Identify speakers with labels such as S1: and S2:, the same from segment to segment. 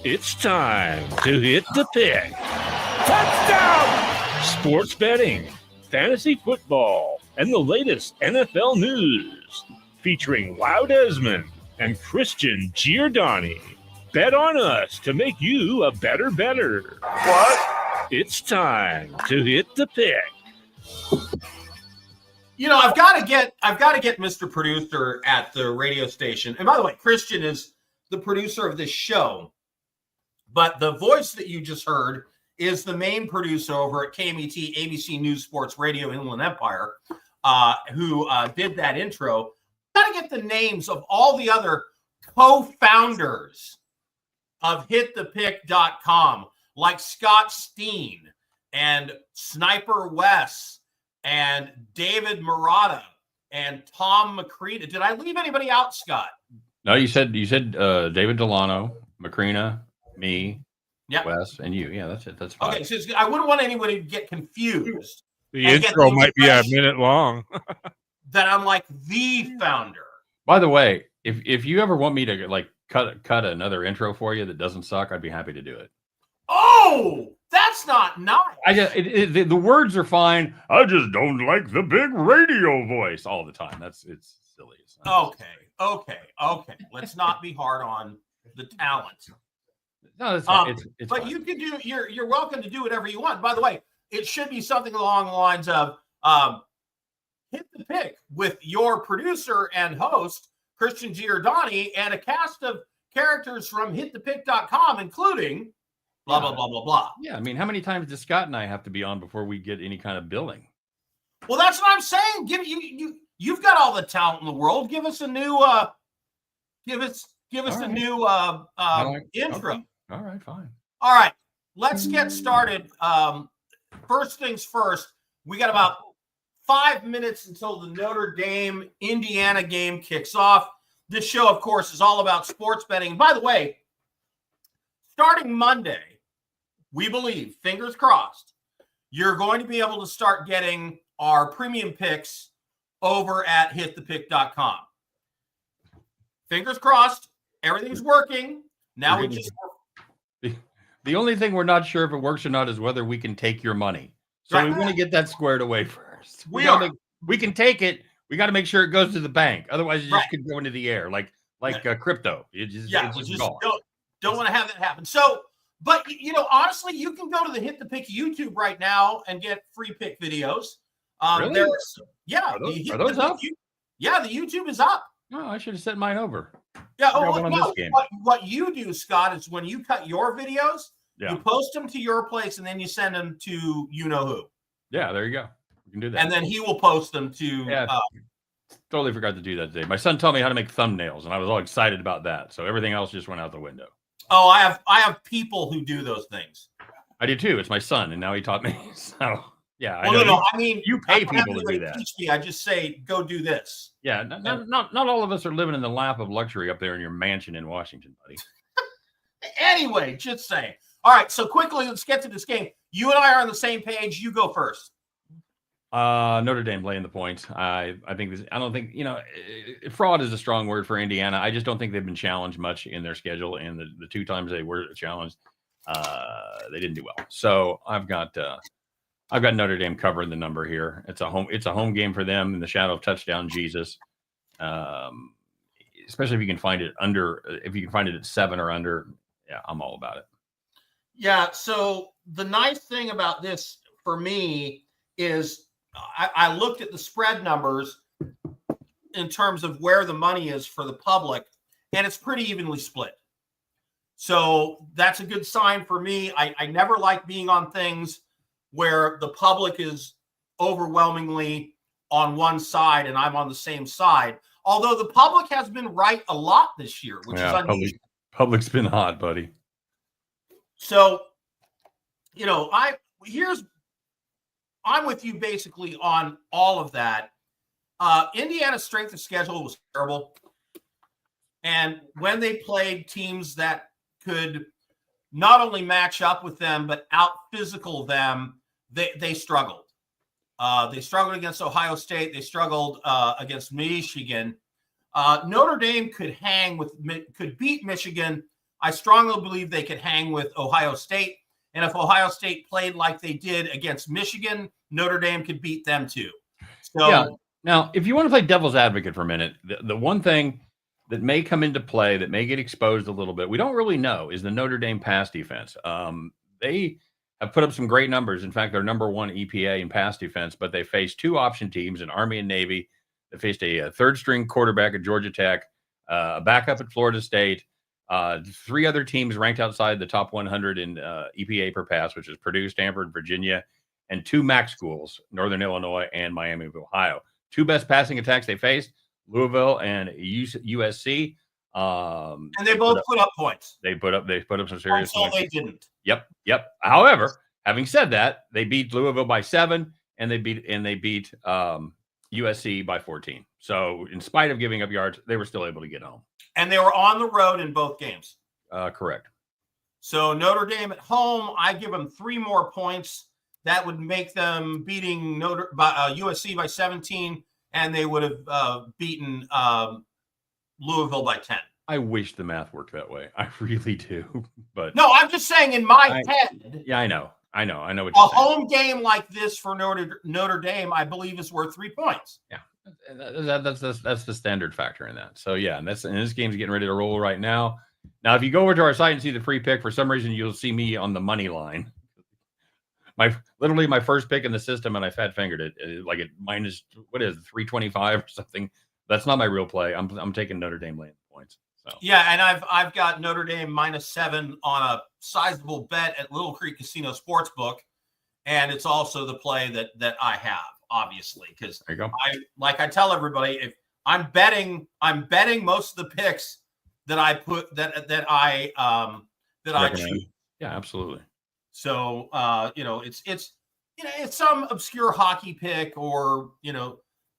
S1: It's time to hit the pick. Touchdown! Sports betting, fantasy football, and the latest NFL news. Featuring Lau Desmond and Christian Giordani. Bet on us to make you a better bettor.
S2: What?
S1: It's time to hit the pick.
S3: You know, I've got to get Mr. Producer at the radio station. And by the way, Christian is the producer of this show. But the voice that you just heard is the main producer over at KMET, ABC News Sports Radio Inland Empire, who did that intro. Got to get the names of all the other co-founders of HitThePick.com, like Scott Steen and Sniper Wes and David Murata and Tom Macrina. Did I leave anybody out, Scott?
S4: No, you said David Delano, Macrina, me,
S3: yep.
S4: Wes, and you. Yeah, that's it. That's fine.
S3: Okay, so I wouldn't want anybody to get confused.
S2: The intro might be a minute long.
S3: That I'm like the founder.
S4: By the way, if you ever want me to like cut another intro for you that doesn't suck, I'd be happy to do it.
S3: Oh, that's not nice.
S4: The words are fine. I just don't like the big radio voice all the time. It's silly.
S3: Okay. Let's not be hard on the talent.
S4: No, it's fine. It's
S3: but
S4: fine.
S3: you can do. You're welcome to do whatever you want. By the way, it should be something along the lines of hit the pick with your producer and host Christian Giordani and a cast of characters from HitThePick.com, including blah blah blah blah blah.
S4: Yeah, I mean, how many times does Scott and I have to be on before we get any kind of billing?
S3: Well, that's what I'm saying. You've got all the talent in the world. Give us a new intro.
S4: Okay. All right, fine.
S3: All right, let's get started. First things first, we got about 5 minutes until the Notre Dame Indiana game kicks off. This show, of course, is all about sports betting. And by the way, starting Monday, we believe, fingers crossed, you're going to be able to start getting our premium picks over at hitthepick.com. Fingers crossed, everything's working. Now we just...
S4: The only thing we're not sure if it works or not is whether we can take your money. So
S3: Right.
S4: we want to get that squared away first.
S3: We
S4: can take it. We got to make sure it goes to the bank. Otherwise, it just could go into the air like crypto. It's just gone.
S3: Don't want to have that happen. So, but honestly, you can go to the Hit the Pick YouTube right now and get free pick videos.
S4: Really?
S3: Are
S4: those up?
S3: Yeah, the YouTube is up.
S4: Oh, I should have sent mine over.
S3: Yeah. What you do, Scott, is when you cut your videos, you post them to your place and then you send them to you know who.
S4: Yeah, there you go. You can do that.
S3: And then he will post them to.
S4: Yeah. Totally forgot to do that today. My son taught me how to make thumbnails, and I was all excited about that. So everything else just went out the window.
S3: Oh, I have people who do those things.
S4: I do too. It's my son, and now he taught me. So yeah.
S3: I mean,
S4: you pay people to do that.
S3: Teach me. I just say, go do this.
S4: Yeah. Not all of us are living in the lap of luxury up there in your mansion in Washington, buddy.
S3: Anyway, just saying. All right. So quickly, let's get to this game. You and I are on the same page. You go first.
S4: Notre Dame laying the points. I don't think, fraud is a strong word for Indiana. I just don't think they've been challenged much in their schedule. And the two times they were challenged, they didn't do well. So I've got Notre Dame covering the number here. It's a home game for them in the shadow of touchdown Jesus. Especially if you can find it at 7 or under. Yeah, I'm all about it.
S3: Yeah. So the nice thing about this for me is I looked at the spread numbers in terms of where the money is for the public, and it's pretty evenly split. So that's a good sign for me. I never like being on things where the public is overwhelmingly on one side and I'm on the same side. Although the public has been right a lot this year, which is unusual.
S4: Public's been hot, buddy.
S3: So, I'm with you basically on all of that. Indiana's strength of schedule was terrible. And when they played teams that could not only match up with them, but out-physical them, they struggled. They struggled against Ohio State. They struggled against Michigan. Notre Dame could beat Michigan I strongly believe they could hang with Ohio State. And if Ohio State played like they did against Michigan, Notre Dame could beat them too. So
S4: yeah. Now, if you want to play devil's advocate for a minute, the one thing that may come into play that may get exposed a little bit, we don't really know, is the Notre Dame pass defense. They have put up some great numbers. In fact, they're number one EPA in pass defense, but they faced two option teams in Army and Navy. They faced a third string quarterback at Georgia Tech, a backup at Florida State, three other teams ranked outside the top 100 in EPA per pass, which is Purdue, Stanford, Virginia, and two MAC schools, Northern Illinois and Miami of Ohio. Two best passing attacks they faced, Louisville and USC.
S3: And they both put up points.
S4: They put up some serious points.
S3: They didn't.
S4: Yep. However, having said that, they beat Louisville by 7, and they beat USC by 14. So, in spite of giving up yards, they were still able to get home.
S3: And they were on the road in both games.
S4: Correct.
S3: So Notre Dame at home, I give them 3 more points. That would make them beating USC by 17, and they would have beaten Louisville by 10.
S4: I wish the math worked that way. I really do. But
S3: no, I'm just saying in my head.
S4: Yeah, I know. What you're saying.
S3: A home game like this for Notre Dame, I believe, is worth 3 points.
S4: Yeah, that's the standard factor in that. So yeah, and this game's getting ready to roll right now. Now, if you go over to our site and see the free pick, for some reason you'll see me on the money line. My first pick in the system, and I fat fingered it like it minus 325 or something. That's not my real play. I'm taking Notre Dame laying points. So
S3: yeah, and I've got Notre Dame -7 on a sizable bet at Little Creek Casino Sportsbook, and it's also the play that I have, obviously, because I tell everybody, if I'm betting most of the picks that I put that I choose.
S4: Yeah, absolutely.
S3: So it's some obscure hockey pick, or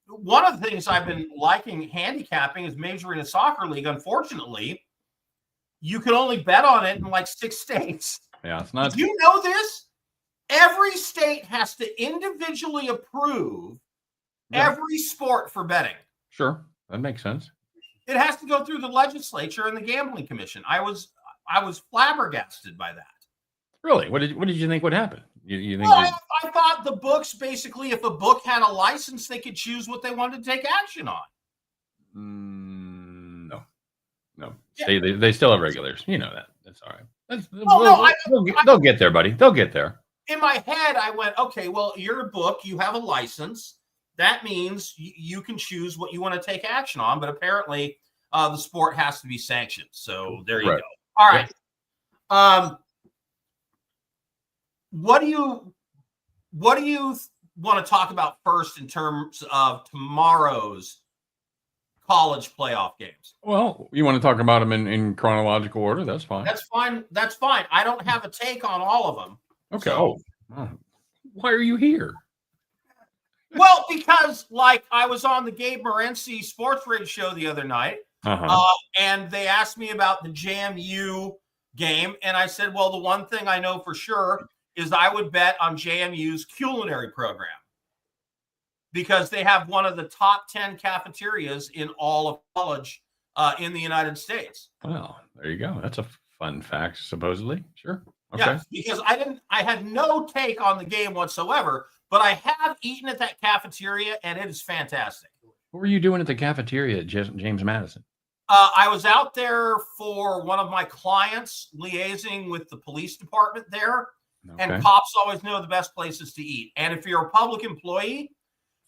S3: one of the things I've been liking handicapping is Major Arena Soccer League. Unfortunately, you can only bet on it in like 6 states.
S4: Yeah, it's not.
S3: Do you know this? Every state has to individually approve every sport for betting.
S4: Sure, that makes sense.
S3: It has to go through the legislature and the gambling commission. I was flabbergasted by that.
S4: Really? What did you think would happen? You think?
S3: Well, I thought the books, basically, if a book had a license, they could choose what they wanted to take action on.
S4: No. Yeah. They still have regulators. You know that. That's all right. They'll get there, buddy. They'll get there.
S3: In my head, I went, okay, well, you're a book. You have a license. That means you can choose what you want to take action on. But apparently, the sport has to be sanctioned. So there you go. All right. Yeah. What do you want to talk about first in terms of tomorrow's college playoff games?
S4: Well, you want to talk about them in chronological order? That's fine.
S3: That's fine. I don't have a take on all of them.
S4: Okay. So. Why are you here?
S3: Well, because I was on the Gabe Morency Sports Radio show the other night, and they asked me about the JMU game, and I said, well, the one thing I know for sure is I would bet on JMU's culinary program, because they have one of the top 10 cafeterias in all of college in the United States.
S4: Well, there you go. That's a fun fact, supposedly. Sure. Okay.
S3: Yeah, because I had no take on the game whatsoever, but I have eaten at that cafeteria, and it is fantastic.
S4: What were you doing at the cafeteria at James Madison?
S3: I was out there for one of my clients, liaising with the police department there. Okay. And cops always know the best places to eat. And if you're a public employee,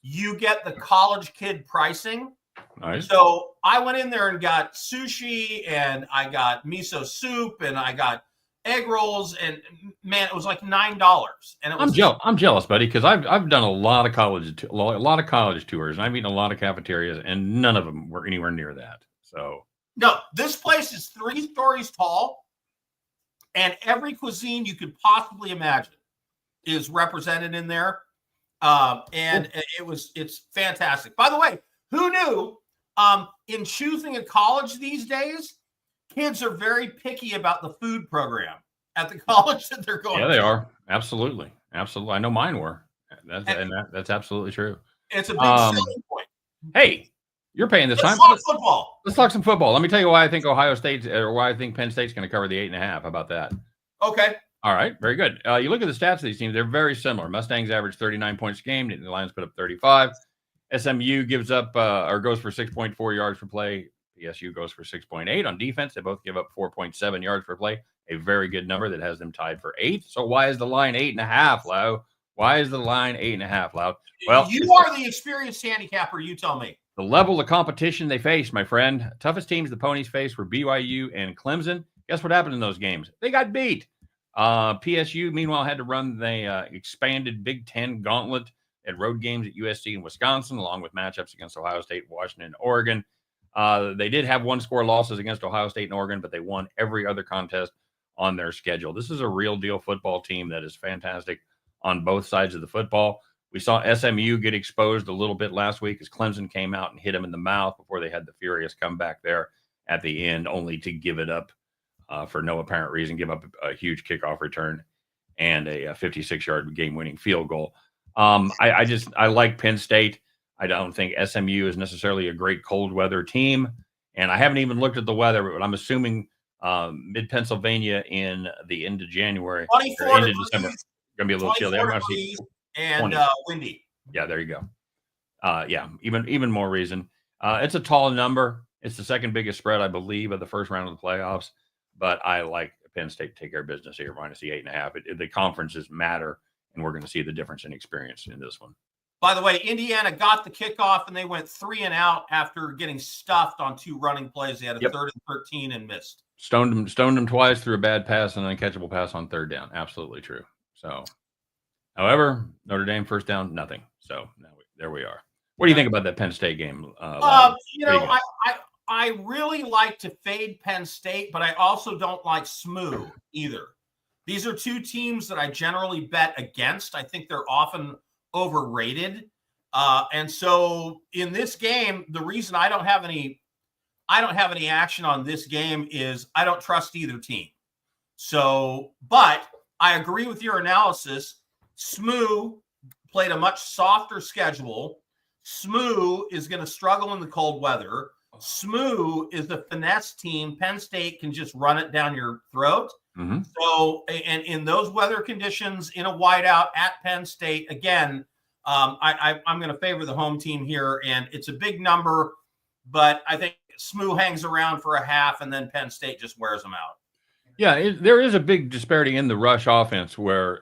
S3: you get the college kid pricing.
S4: Nice.
S3: So I went in there and got sushi, and I got miso soup, and I got egg rolls, and man, it was like $9. And it was
S4: I'm jealous, buddy, because I've done a lot of college tours, and I've eaten a lot of cafeterias, and none of them were anywhere near that. So
S3: no, this place is 3 stories tall. And every cuisine you could possibly imagine is represented in there. And it's fantastic. By the way, who knew in choosing a college these days, kids are very picky about the food program at the college that they're going to.
S4: Yeah, they are. Absolutely. I know mine were. That's absolutely true.
S3: It's a big selling point.
S4: Hey, You're paying this time.
S3: Let's talk football.
S4: Let's talk some football. Let me tell you why I think Ohio State or why I think Penn State's going to cover the 8.5. How about that?
S3: Okay.
S4: All right, very good. You look at the stats of these teams; they're very similar. Mustangs average 39 points a game. The Lions put up 35. SMU gives up or goes for 6.4 yards per play. PSU goes for 6.8 on defense. They both give up 4.7 yards per play. A very good number that has them tied for 8th. So why is the line 8.5, Lau? Why is the line 8.5, Lau? Well,
S3: you are the experienced handicapper. You tell me.
S4: The level of competition they faced, my friend. Toughest teams the Ponies faced were BYU and Clemson. Guess what happened in those games? They got beat. PSU, meanwhile, had to run the expanded Big Ten gauntlet at road games at USC and Wisconsin, along with matchups against Ohio State, Washington, and Oregon. They did have one-score losses against Ohio State and Oregon, but they won every other contest on their schedule. This is a real-deal football team that is fantastic on both sides of the football. We saw SMU get exposed a little bit last week as Clemson came out and hit them in the mouth before they had the furious comeback there at the end, only to give it up for no apparent reason, give up a huge kickoff return and a 56-yard game-winning field goal. I like Penn State. I don't think SMU is necessarily a great cold weather team, and I haven't even looked at the weather, but I'm assuming mid-Pennsylvania in the end of January,
S3: 24
S4: or end of
S3: degrees,
S4: December, going to be a little chilly.
S3: And windy.
S4: Yeah, there you go. Yeah, even more reason. It's a tall number. It's the second biggest spread, I believe, of the first round of the playoffs. But I like Penn State to take care of business here, minus the 8.5. The conferences matter, and we're going to see the difference in experience in this one.
S3: By the way, Indiana got the kickoff, and they went 3 and out after getting stuffed on 2 running plays. They had a 3rd and 13 and missed.
S4: Stoned them twice through a bad pass and an uncatchable pass on 3rd down. Absolutely true. So, however, Notre Dame first down, nothing. So there we are. What do you think about that Penn State game?
S3: I really like to fade Penn State, but I also don't like SMU either. These are 2 teams that I generally bet against. I think they're often overrated. And so in this game, the reason I don't have any action on this game is I don't trust either team. So, but I agree with your analysis. SMU played a much softer schedule. SMU is going to struggle in the cold weather. SMU is the finesse team. Penn State can just run it down your throat.
S4: Mm-hmm.
S3: So, and in those weather conditions, in a whiteout at Penn State, again, I'm going to favor the home team here, and it's a big number, but I think SMU hangs around for a half, and then Penn State just wears them out.
S4: Yeah, there is a big disparity in the rush offense where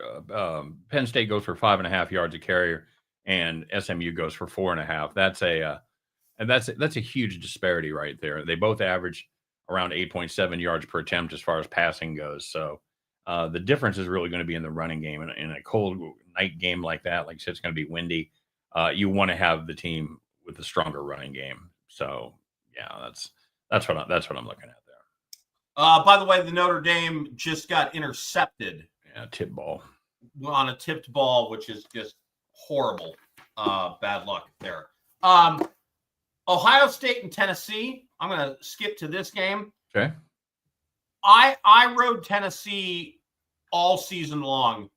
S4: Penn State goes for 5.5 yards a carry, and SMU goes for 4.5. That's a huge disparity right there. They both average around 8.7 yards per attempt as far as passing goes. So the difference is really going to be in the running game. In a cold night game like that, like I said, it's going to be windy. You want to have the team with the stronger running game. So yeah, that's what I'm looking at there.
S3: By the way, the Notre Dame just got intercepted.
S4: Yeah, tip ball.
S3: On a tipped ball, which is just horrible. Bad luck there. Ohio State and Tennessee. I'm going to skip to this game.
S4: Okay.
S3: I rode Tennessee all season long.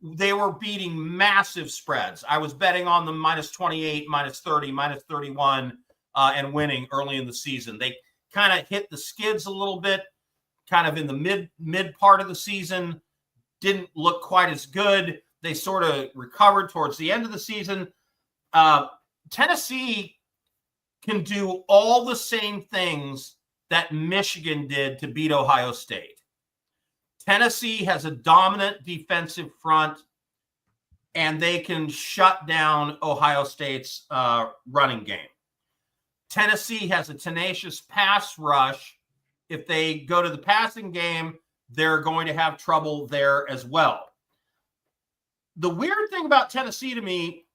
S3: They were beating massive spreads. I was betting on them minus 28, minus 30, minus 31, and winning early in the season. They kind of hit the skids a little bit, kind of in the mid part of the season. Didn't look quite as good. They sort of recovered towards the end of the season. Tennessee can do all the same things that Michigan did to beat Ohio State. Tennessee has a dominant defensive front, and they can shut down Ohio State's running game. Tennessee has a tenacious pass rush. If they go to the passing game, they're going to have trouble there as well. The weird thing about Tennessee to me,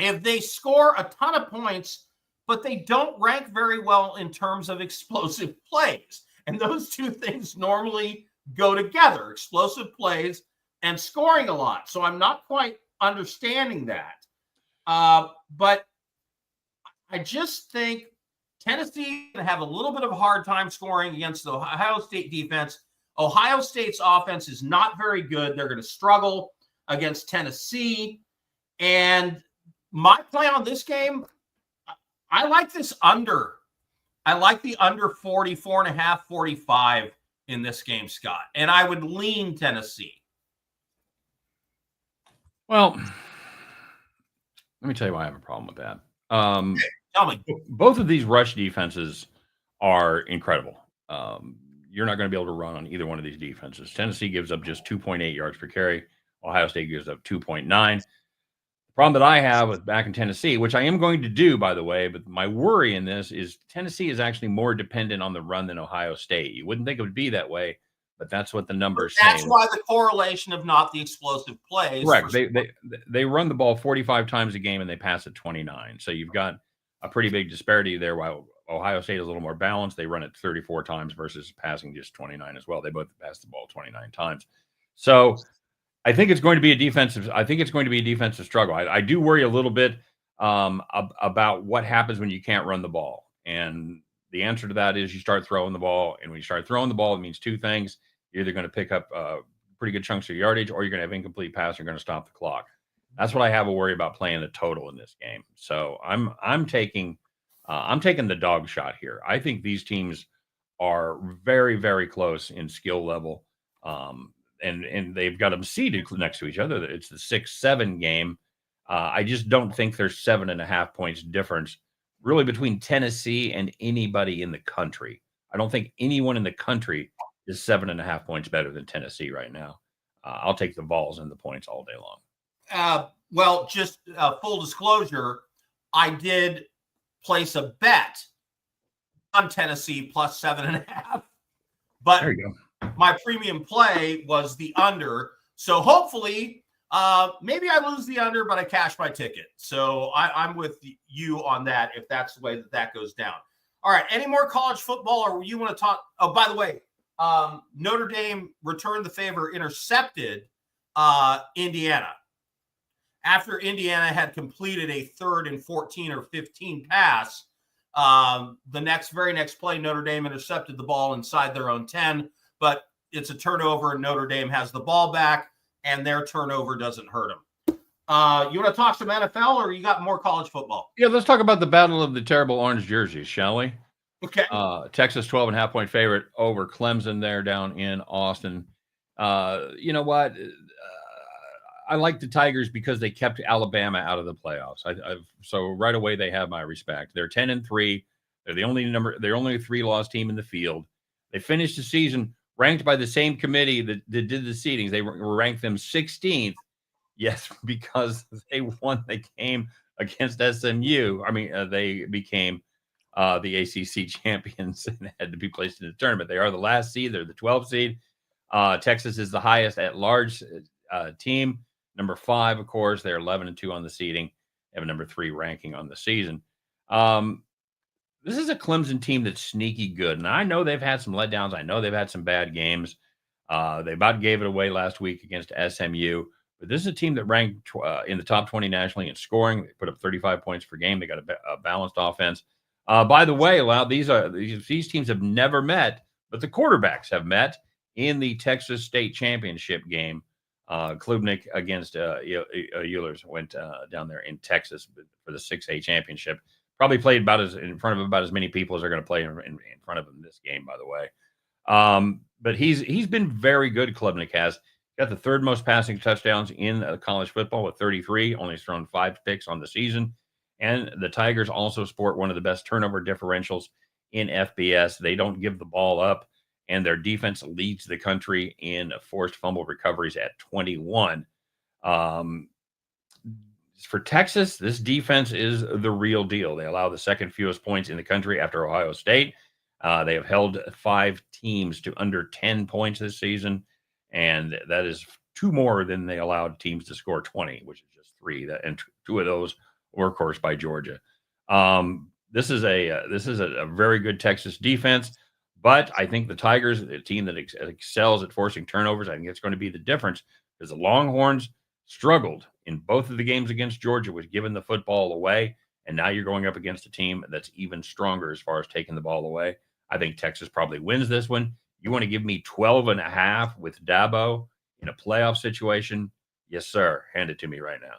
S3: if they score a ton of points, but they don't rank very well in terms of explosive plays. And those two things normally go together, explosive plays and scoring a lot. So I'm not quite understanding that. But I just think Tennessee is going to have a little bit of a hard time scoring against the Ohio State defense. Ohio State's offense is not very good. They're going to struggle against Tennessee. And my play on this game, I like this under. I like the under 44.5, 45 in this game, Scott. And I would lean Tennessee.
S4: Well, let me tell you why I have a problem with that.
S3: Tell me.
S4: Both of these rush defenses are incredible. You're not going to be able to run on either one of these defenses. Tennessee gives up just 2.8 yards per carry. Ohio State gives up 2.9. The problem that I have with back in Tennessee, which I am going to do, by the way, but my worry in this is Tennessee is actually more dependent on the run than Ohio State. You wouldn't think it would be that way, but that's what the numbers say.
S3: That's why the correlation of not the explosive plays.
S4: Correct. They run the ball 45 times a game and they pass it 29. So you've got a pretty big disparity there. While Ohio State is a little more balanced, they run it 34 times versus passing just 29 as well. They both pass the ball 29 times. So I think it's going to be a defensive. I think it's going to be a defensive struggle. I do worry a little bit about what happens when you can't run the ball. And the answer to that is you start throwing the ball. And when you start throwing the ball, it means two things. You're either going to pick up pretty good chunks of yardage, or you're going to have incomplete pass. You're going to stop the clock. That's what I have a worry about playing the total in this game. So I'm taking the dog shot here. I think these teams are very, very close in skill level. And they've got them seated next to each other. It's the 6-7 game. I just don't think there's 7.5 points difference really between Tennessee and anybody in the country. I don't think anyone in the country is 7.5 points better than Tennessee right now. I'll take the Vols and the points all day long.
S3: Well, just full disclosure, I did place a bet on Tennessee plus 7.5, but
S4: there you go.
S3: My premium play was the under. So hopefully, maybe I lose the under, but I cash my ticket. So I'm with you on that if that's the way that goes down. All right. Any more college football, or you want to talk? Oh, by the way, Notre Dame returned the favor, intercepted Indiana. After Indiana had completed a 3rd and 14 or 15 pass, the very next play, Notre Dame intercepted the ball inside their own 10. But it's a turnover, and Notre Dame has the ball back, and their turnover doesn't hurt them. You want to talk some NFL, or you got more college football?
S4: Yeah, let's talk about the battle of the terrible orange jerseys, shall we?
S3: Okay.
S4: Texas 12.5 point favorite over Clemson there down in Austin. You know what? I like the Tigers because they kept Alabama out of the playoffs. So right away they have my respect. They're 10-3. They're the only 3-loss team in the field. They finished the season ranked by the same committee that did the seedings. They ranked them 16th. Yes, because they won the game against SMU. I mean, they became the ACC champions and had to be placed in the tournament. They are the last seed. They're the 12th seed. Texas is the highest at large team. Number 5, of course, they're 11-2 on the seeding. They have a number 3 ranking on the season. This is a Clemson team that's sneaky good. And I know they've had some letdowns. I know they've had some bad games. They about gave it away last week against SMU. But this is a team that ranked in the top 20 nationally in scoring. They put up 35 points per game. They got a balanced offense. By the way, these teams have never met, but the quarterbacks have met in the Texas State Championship game. Klubnik against Eulers went down there in Texas for the 6A championship. Probably played in front of about as many people as are going to play in front of him this game, by the way. But he's been very good. Klubnik has got the 3rd most passing touchdowns in college football with 33. Only thrown 5 picks on the season. And the Tigers also sport one of the best turnover differentials in FBS. They don't give the ball up, and their defense leads the country in forced fumble recoveries at 21. For Texas, this defense is the real deal. They allow the 2nd fewest points in the country after Ohio State. They have held 5 teams to under 10 points this season, and that is 2 more than they allowed teams to score 20, which is just 3. And 2 of those were, of course, by Georgia. This is a very good Texas defense, but I think the Tigers, a team that excels at forcing turnovers, I think it's going to be the difference because the Longhorns struggled in both of the games against Georgia, was giving the football away, and now you're going up against a team that's even stronger as far as taking the ball away. I think Texas probably wins this one. You want to give me 12.5 with Dabo in a playoff situation? Yes, sir. Hand it to me right now.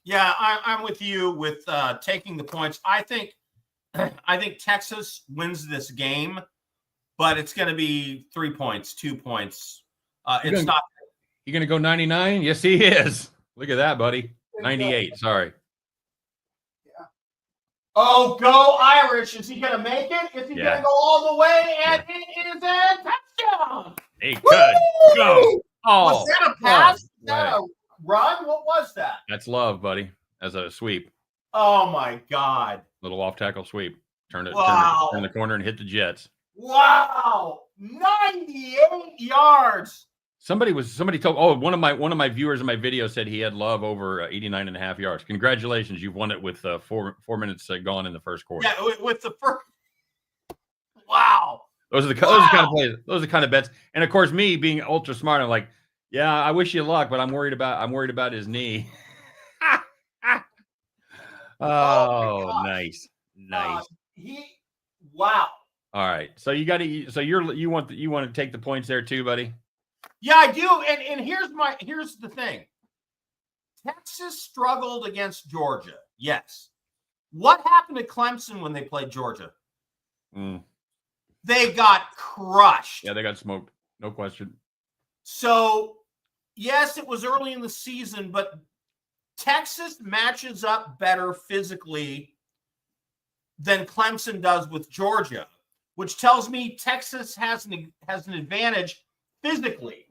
S3: Yeah, I'm with you with taking the points. I think I think Texas wins this game, but it's going to be 3 points, 2 points. It's not.
S4: You going to go 99? Yes, he is. Look at that, buddy. 98. Sorry.
S3: Oh, go Irish. Is he going to make it? Is he going to go all the way? And it is a touchdown.
S4: He could go. Oh,
S3: was that a pass? Was
S4: no
S3: that a run? What was that?
S4: That's love, buddy. As a sweep.
S3: Oh, my God.
S4: Little off-tackle sweep. Turn the corner and hit the Jets.
S3: Wow. 98 yards.
S4: Somebody told one of my viewers in my video said he had Love over 89.5 yards. Congratulations, you've won it with 4 minutes gone in the first quarter.
S3: Yeah, with the first. Wow.
S4: Those are the kind of plays. Those are the kind of bets. And of course, me being ultra smart, I'm like, yeah, I wish you luck, but I'm worried about his knee. Nice.
S3: Wow.
S4: All right, so you want to take the points there too, buddy.
S3: Yeah, I do. And here's the thing. Texas struggled against Georgia. Yes. What happened to Clemson when they played Georgia? They got crushed.
S4: Yeah, they got smoked. No question.
S3: So, yes, it was early in the season, but Texas matches up better physically than Clemson does with Georgia, which tells me Texas has an advantage physically.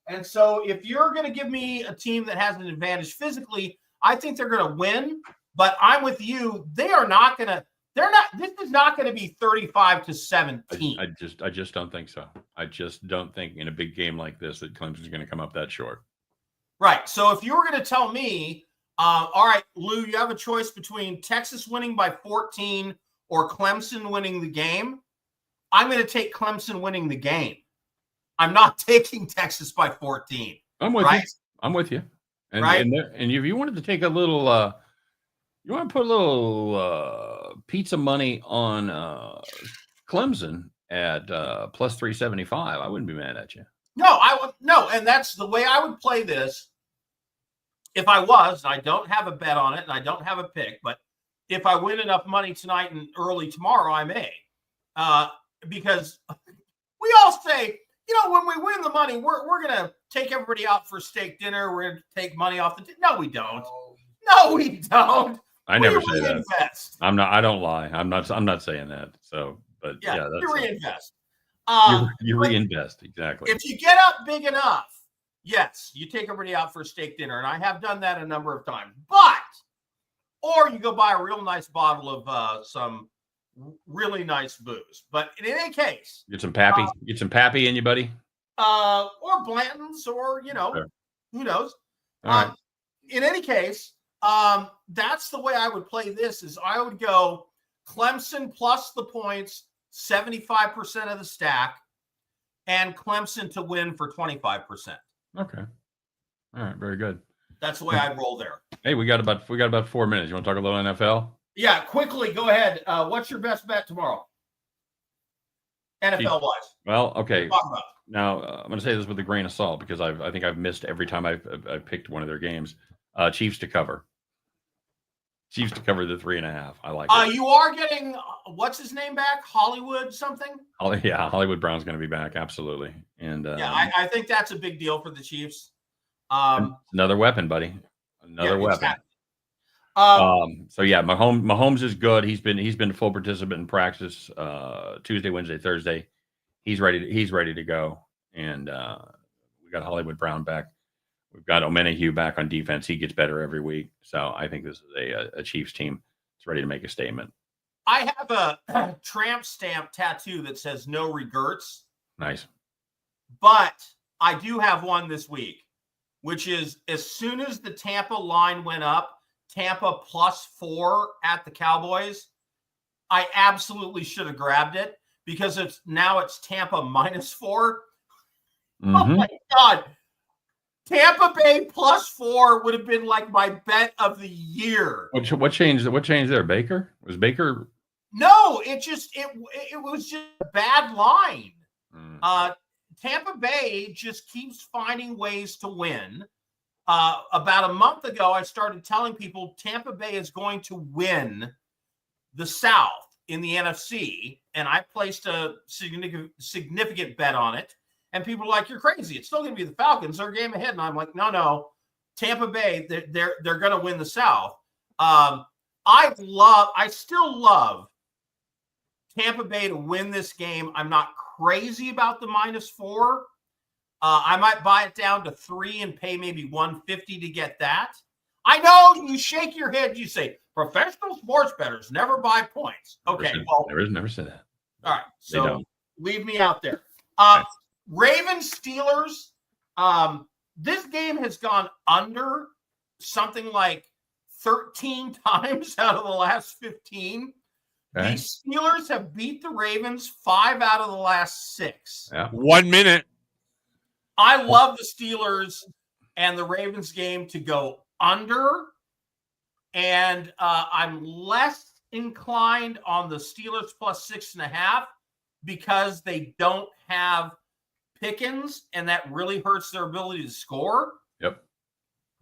S3: And so if you're going to give me a team that has an advantage physically, I think they're going to win. But I'm with you. This is not going to be 35-17.
S4: I just don't think so. I just don't think in a big game like this that Clemson's going to come up that short.
S3: Right. So if you were going to tell me, all right, Lou, you have a choice between Texas winning by 14 or Clemson winning the game, I'm going to take Clemson winning the game. I'm not taking Texas by 14.
S4: I'm with you. And,
S3: right?
S4: And if you wanted to take a little, you want to put a little pizza money on Clemson at plus 375, I wouldn't be mad at you.
S3: No, and that's the way I would play this. If I was, I don't have a bet on it, and I don't have a pick, but if I win enough money tonight and early tomorrow, I may. Because we all say, when we win the money, we're going to take everybody out for steak dinner. We're going to take money off the No, we don't. No, we don't.
S4: I never say that. I don't lie. I'm not saying that. So, but yeah,
S3: you reinvest.
S4: You reinvest, exactly.
S3: If you get up big enough, yes, you take everybody out for steak dinner, and I have done that a number of times. Or you go buy a real nice bottle of some really nice booze. But in any case,
S4: get some Pappy in you, buddy.
S3: Or Blanton's, or
S4: sure.
S3: Who knows?
S4: All right.
S3: In any case, that's the way I would play this. Is I would go Clemson plus the points, 75% of the stack, and Clemson to win for 25%.
S4: Okay. All right. Very good.
S3: That's the way I roll there.
S4: Hey, we got about 4 minutes. You want to talk a little NFL?
S3: Yeah, quickly, go ahead. What's your best bet tomorrow? NFL-wise.
S4: Well, okay.
S3: Talk about.
S4: Now, I'm going to say this with a grain of salt because I think I've missed every time I've picked one of their games. Chiefs to cover. Chiefs to cover the 3.5. I like it.
S3: You are getting, what's his name back? Hollywood something?
S4: Hollywood Brown's going to be back. Absolutely. And
S3: I think that's a big deal for the Chiefs.
S4: Another weapon, buddy. Another weapon.
S3: Exactly.
S4: So yeah, Mahomes is good. He's been a full participant in practice Tuesday, Wednesday, Thursday. He's ready to go. And we got Hollywood Brown back. We've got Omenihu back on defense. He gets better every week. So I think this is a Chiefs team that's ready to make a statement.
S3: I have a tramp stamp tattoo that says no regrets.
S4: Nice.
S3: But I do have one this week, which is as soon as the Tampa line went up, Tampa +4 at the Cowboys, I absolutely should have grabbed it because it's Tampa -4.
S4: Mm-hmm.
S3: Oh my God. Tampa Bay +4 would have been like my bet of the year.
S4: What changed there? Baker? Was Baker?
S3: No, it was just a bad line. Tampa Bay just keeps finding ways to win. About a month ago, I started telling people Tampa Bay is going to win the South. in the NFC, and I placed a significant bet on it. And people are like, "You're crazy! It's still going to be the Falcons. They're a game ahead." And I'm like, "No, Tampa Bay. They're going to win the South." I still love Tampa Bay to win this game. I'm not crazy about the -4. I might buy it down to 3 and pay maybe $150 to get that. I know you shake your head. You say professional sports bettors never buy points. Okay,
S4: never said that.
S3: All right, so leave me out there. Ravens Steelers. This game has gone under something like 13 times out of the last 15.
S4: Okay.
S3: The Steelers have beat the Ravens 5 out of the last 6.
S4: Yeah.
S2: 1 minute.
S3: I love the Steelers and the Ravens game to go under, and I'm less inclined on the Steelers plus 6.5 because they don't have Pickens, and that really hurts their ability to score.
S4: Yep.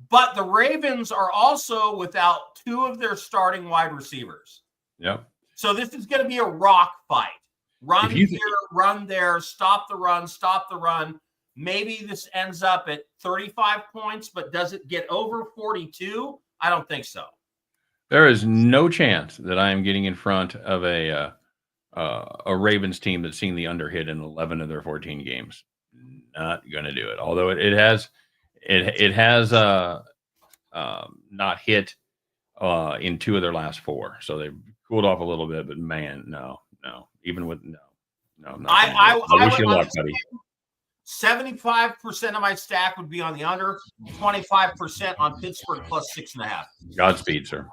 S3: But the Ravens are also without 2 of their starting wide receivers.
S4: Yep.
S3: So this is going to be a rock fight. Run here, run there, stop the run, stop the run. Maybe this ends up at 35 points, but does it get over 42? I don't think so.
S4: There is no chance that I am getting in front of a Ravens team that's seen the under hit in 11 of their 14 games. Not going to do it. Although it has not hit in 2 of their last 4. So they've cooled off a little bit, but man, no. Even with no. I'm not. I wish you luck, buddy.
S3: 75% of my stack would be on the under, 25% on Pittsburgh plus 6.5.
S4: Godspeed, sir.